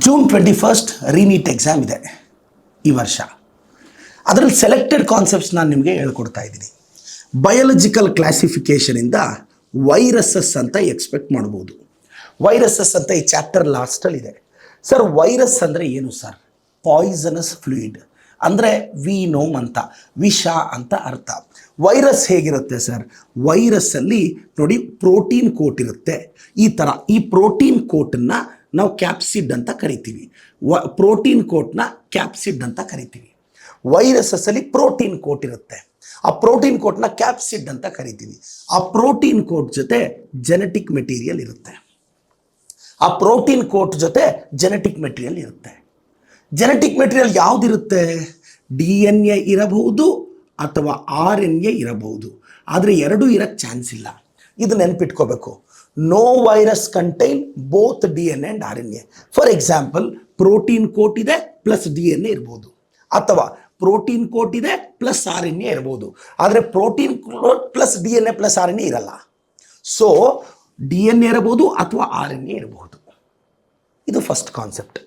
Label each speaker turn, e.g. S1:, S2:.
S1: June 21 ರೀನೀಟ್ exam ಇದೆ ಈ ವರ್ಷ. ಅದರಲ್ಲಿ ಸೆಲೆಕ್ಟೆಡ್ ಕಾನ್ಸೆಪ್ಟ್ಸ್ ನಾನು ನಿಮಗೆ ಹೇಳ್ಕೊಡ್ತಾ ಇದ್ದೀನಿ. ಬಯಾಲಜಿಕಲ್ ಕ್ಲಾಸಿಫಿಕೇಷನಿಂದ ವೈರಸಸ್ ಅಂತ ಎಕ್ಸ್ಪೆಕ್ಟ್ ಮಾಡ್ಬೋದು. ವೈರಸಸ್ ಅಂತ ಈ ಚಾಪ್ಟರ್ ಲಾಸ್ಟಲ್ಲಿದೆ. ಸರ್ ವೈರಸ್ ಅಂದರೆ ಏನು ಸರ್? ಪಾಯ್ಸನಸ್ ಫ್ಲೂಯಿಡ್ ಅಂದರೆ ವೀನೋಮ್ ಅಂತ, ವಿಷ ಅಂತ ಅರ್ಥ. ವೈರಸ್ ಹೇಗಿರುತ್ತೆ ಸರ್? ವೈರಸ್ಸಲ್ಲಿ ನೋಡಿ ಪ್ರೋಟೀನ್ ಕೋಟ್ ಇರುತ್ತೆ. ಈ ಥರ ಈ ಪ್ರೋಟೀನ್ ಕೋಟನ್ನು ನಾವು ಕ್ಯಾಪ್ಸಿಡ್ ಅಂತ ಕರಿತೀವಿ. ಪ್ರೋಟೀನ್ ಕೋಟ್ನ ಕ್ಯಾಪ್ಸಿಡ್ ಅಂತ ಕರಿತೀವಿ. ವೈರಸಸ್ಸಲ್ಲಿ ಪ್ರೋಟೀನ್ ಕೋಟ್ ಇರುತ್ತೆ. ಆ ಪ್ರೋಟೀನ್ ಕೋಟ್ನ ಕ್ಯಾಪ್ಸಿಡ್ ಅಂತ ಕರಿತೀವಿ. ಆ ಪ್ರೋಟೀನ್ ಕೋಟ್ ಜೊತೆ ಜೆನೆಟಿಕ್ ಮೆಟೀರಿಯಲ್ ಇರುತ್ತೆ. ಆ ಪ್ರೋಟೀನ್ ಕೋಟ್ ಜೊತೆ ಜೆನೆಟಿಕ್ ಮೆಟೀರಿಯಲ್ ಇರುತ್ತೆ. ಜೆನೆಟಿಕ್ ಮೆಟೀರಿಯಲ್ ಯಾವುದಿರುತ್ತೆ? DNA ಇರಬಹುದು ಅಥವಾ RNA ಇರಬಹುದು. ಆದರೆ ಎರಡೂ ಇರೋಕ್ಕೆ ಚಾನ್ಸ್ ಇಲ್ಲ. ಇದು ನೆನ್ಪಿಟ್ಕೋಬೇಕು. No virus contain both DNA and RNA. For example, protein coat ಇದೆ ಪ್ಲಸ್ DNA ಇರ್ಬೋದು, ಅಥವಾ ಪ್ರೋಟೀನ್ ಕೋಟ್ ಇದೆ ಪ್ಲಸ್ RNA ಇರ್ಬೋದು. ಆದರೆ protein coat plus DNA plus RNA ಇರಲ್ಲ. ಸೊ DNA ಇರಬಹುದು ಅಥವಾ RNA ಇರಬಹುದು. ಇದು ಫಸ್ಟ್ ಕಾನ್ಸೆಪ್ಟ್.